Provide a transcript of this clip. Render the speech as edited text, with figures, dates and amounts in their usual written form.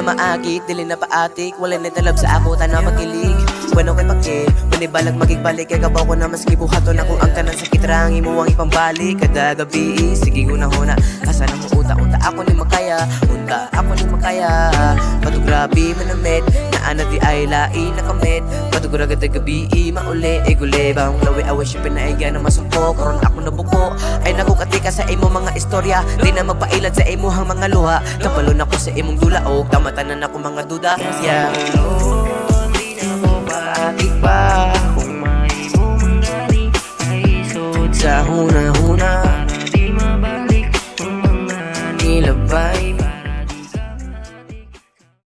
na maakit, dili na paatik. Wala na talab sa ako, tana pagilig. Bueno kay pake, wani balag magigbalik. Kay kabaw ko na mas gibuhaton na kung ang tanan sakit rangi mo ang ipambalik. Kada gabi, sige una-una asa na mo uta-unta ako ni makaya. Unta ako ni makaya. Patugrabi manamit, naana di ay lain na kamit. Patugura gada gabi, mauli, gule. Bang lawi away siya pinaiga na masumpo. Karon ako nabuko, ay nakukatika sa imo mga istorya. Di na magpailad sa imuhang mga luha. Kapalon ako sa imong dula o kamatanan ako mga duda. Yeah. Di na mo paatik pa kung may mo manggali ay isod Sa huna-huna para di mabalik ang mga nilabay.